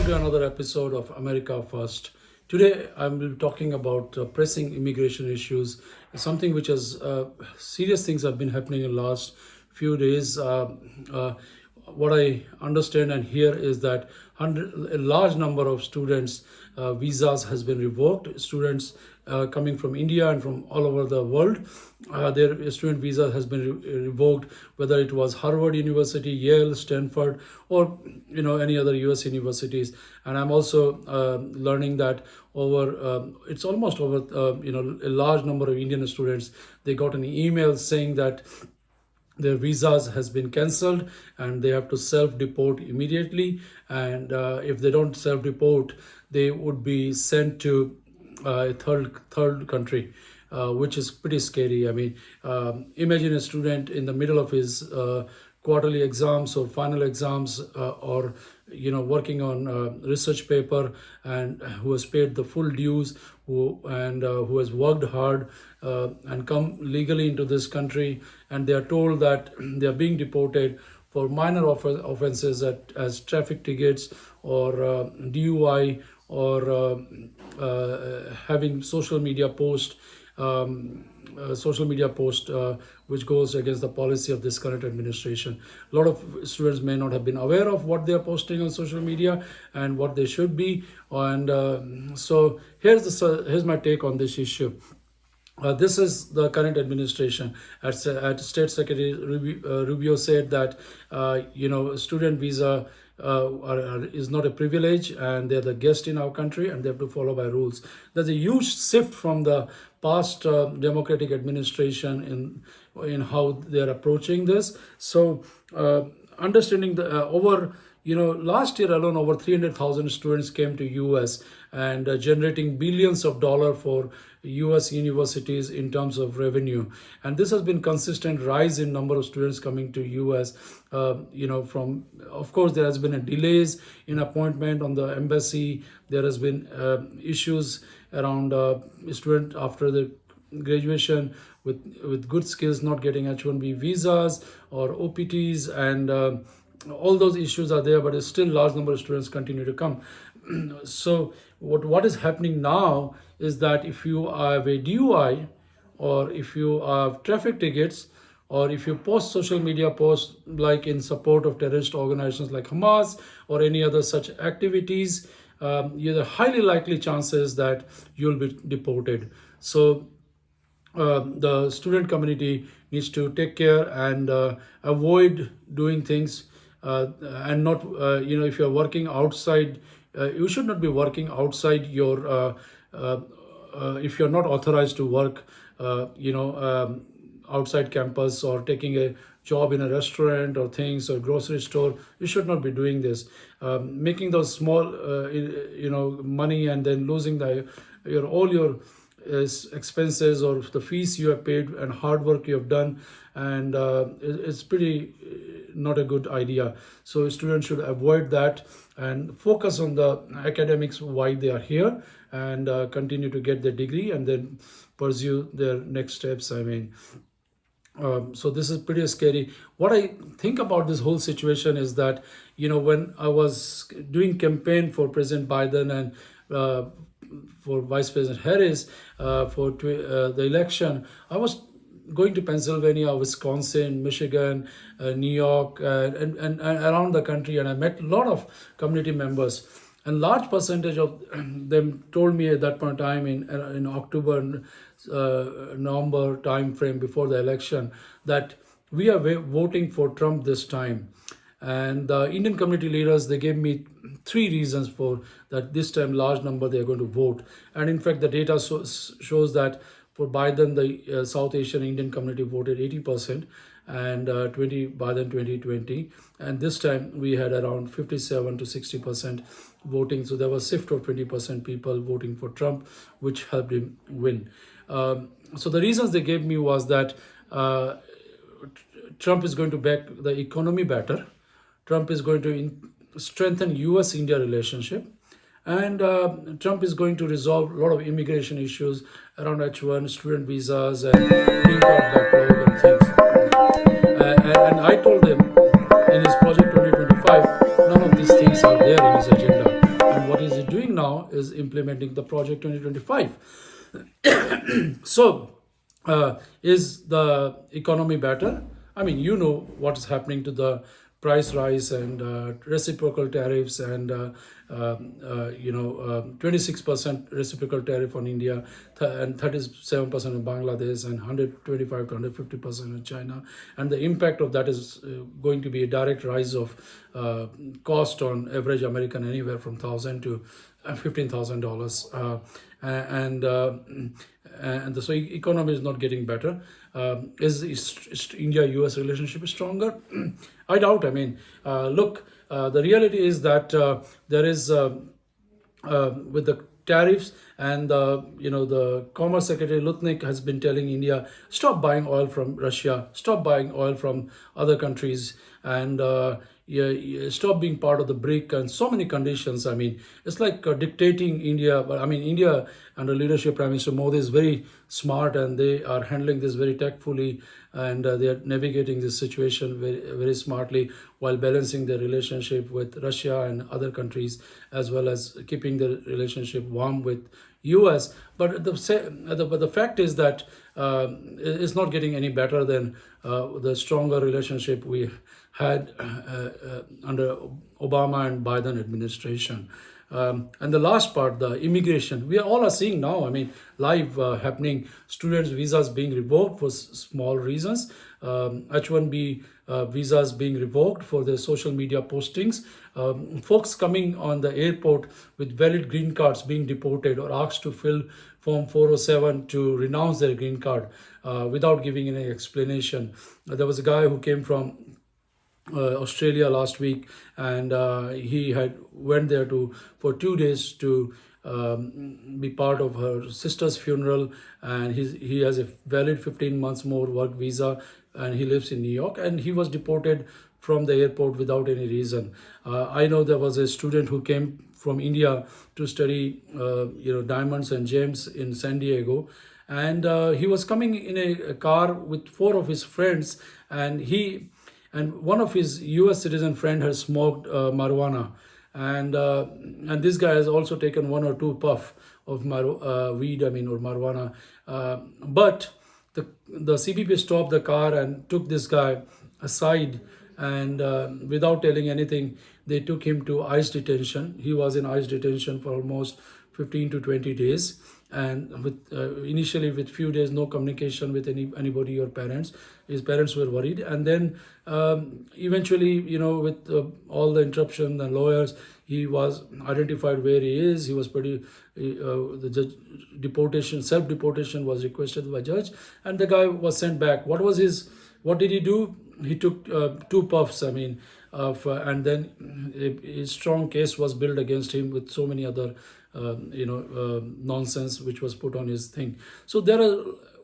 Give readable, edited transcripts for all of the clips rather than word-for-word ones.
Welcome to another episode of America First. Today, I'm talking about pressing immigration issues, something which has serious things have been happening in the last few days. Uh, what I understand and hear is that a large number of students' visas has been revoked. Students coming from India and from all over the world, their student visa has been revoked, whether it was Harvard University, Yale, Stanford, or any other U.S. universities. And I'm also learning that it's almost over a large number of Indian students, they got an email saying that their visas has been cancelled and they have to self-deport immediately, and if they don't self-deport, they would be sent to a third country, which is pretty scary. I mean, imagine a student in the middle of his quarterly exams or final exams, or working on a research paper, and who has paid the full dues, who has worked hard, and come legally into this country, and they are told that they are being deported for minor offenses as traffic tickets or DUI, or having social media post which goes against the policy of this current administration. A lot of students may not have been aware of what they are posting on social media and what they should be. And so here's my take on this issue. This is the current administration. At State Secretary Rubio said that student visa is not a privilege, and they're the guest in our country, and they have to follow by rules. There's a huge shift from the past Democratic administration in how they're approaching this. So understanding the over last year alone, over 300,000 students came to US, and generating billions of dollars for US universities in terms of revenue. And this has been consistent rise in number of students coming to US. From, of course, there has been a delays in appointment on the embassy. There has been issues around student after the graduation with good skills not getting H-1B visas or OPTs, and all those issues are there, but still large number of students continue to come. So what is happening now is that if you have a DUI, or if you have traffic tickets, or if you post social media posts like in support of terrorist organizations like Hamas or any other such activities, you have highly likely chances that you'll be deported. So the student community needs to take care and avoid doing things, and not if you're working outside, you should not be working outside your if you're not authorized to work outside campus, or taking a job in a restaurant or things, or grocery store. You should not be doing this, making those small money, and then losing all your expenses or the fees you have paid and hard work you have done, and it's pretty not a good idea. So students should avoid that and focus on the academics, why they are here, and continue to get their degree and then pursue their next steps. I mean, so this is pretty scary. What I think about this whole situation is that when I was doing campaign for President Biden and for Vice President Harris for the election, I was going to Pennsylvania, Wisconsin, Michigan, New York, and around the country, and I met a lot of community members. And large percentage of them told me at that point in time, in October and November time frame before the election, that we are voting for Trump this time. And the Indian community leaders, they gave me 3 reasons for that this time large number they are going to vote. And in fact, the data shows that for Biden, the South Asian Indian community voted 80%, and 20 Biden 2020. And this time we had around 57 to 60% voting. So there was a shift of 20% people voting for Trump, which helped him win. So the reasons they gave me was that Trump is going to back the economy better. Trump is going to strengthen US-India relationship. And Trump is going to resolve a lot of immigration issues around H1, student visas, and green card backlog and things. And I told him in his project 2025, none of these things are there in his agenda. implementing the Project 2025. So, is the economy better? I mean, you know what is happening to the price rise and reciprocal tariffs and 26% reciprocal tariff on India and 37% in Bangladesh and 125 to 150% in China, and the impact of that is going to be a direct rise of cost on average American anywhere from $1,000 to $15,000, and so economy is not getting better. Is India-US relationship stronger? I doubt. I mean, look, the reality is that there is with the tariffs and the Commerce Secretary Lutnick has been telling India, stop buying oil from Russia, stop buying oil from other countries, and stop being part of the BRIC and so many conditions. I mean, it's like dictating India. But I mean, India under leadership Prime Minister Modi is very smart, and they are handling this very tactfully, and they are navigating this situation very, very smartly while balancing their relationship with Russia and other countries, as well as keeping the relationship warm with US. But the fact is that it's not getting any better than the stronger relationship we had under Obama and Biden administration. And the last part, the immigration, we all are seeing now, I mean, live happening, students' visas being revoked for small reasons, H-1B visas being revoked for their social media postings, folks coming on the airport with valid green cards being deported or asked to fill Form 407 to renounce their green card without giving any explanation. There was a guy who came from Australia last week, and he had went there for 2 days to be part of her sister's funeral, and he has a valid 15 months more work visa, and he lives in New York, and he was deported from the airport without any reason. I know there was a student who came from India to study diamonds and gems in San Diego, and he was coming in a car with 4 of his friends, and one of his US citizen friend has smoked marijuana, and this guy has also taken 1 or 2 puff of weed, I mean, or marijuana. But the CBP stopped the car and took this guy aside, and without telling anything, they took him to ICE detention. He was in ICE detention for almost 15 to 20 days. And initially with few days, no communication with anybody or parents. His parents were worried. And then eventually, with all the interruption and lawyers, he was identified where he is. He was the judge, self-deportation was requested by judge. And the guy was sent back. What did he do? He took 2 puffs, I mean, and then a strong case was built against him with so many other nonsense which was put on his thing. So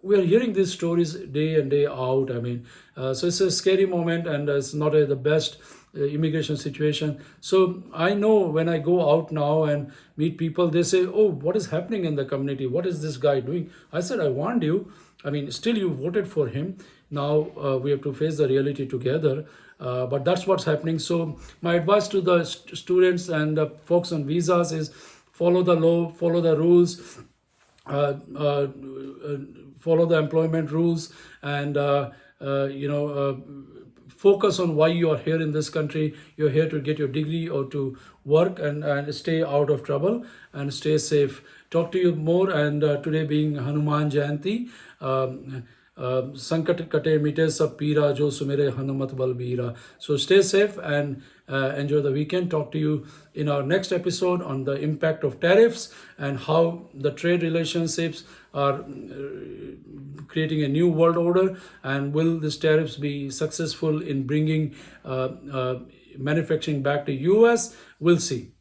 we are hearing these stories day in, day out. I mean, so it's a scary moment, and it's not the best immigration situation. So I know when I go out now and meet people, they say, oh, what is happening in the community? What is this guy doing? I said, I warned you. I mean, still you voted for him. Now we have to face the reality together. But that's what's happening. So my advice to the students and folks on visas is follow the law, follow the rules, follow the employment rules, and focus on why you are here in this country. You're here to get your degree or to work, and stay out of trouble and stay safe. Talk to you more, and today being Hanuman Jayanti, Sankat kate mite sab pira jo sumere Hanumat balbira. So stay safe and enjoy the weekend. Talk to you in our next episode on the impact of tariffs and how the trade relationships are creating a new world order, and will these tariffs be successful in bringing manufacturing back to US? We'll see.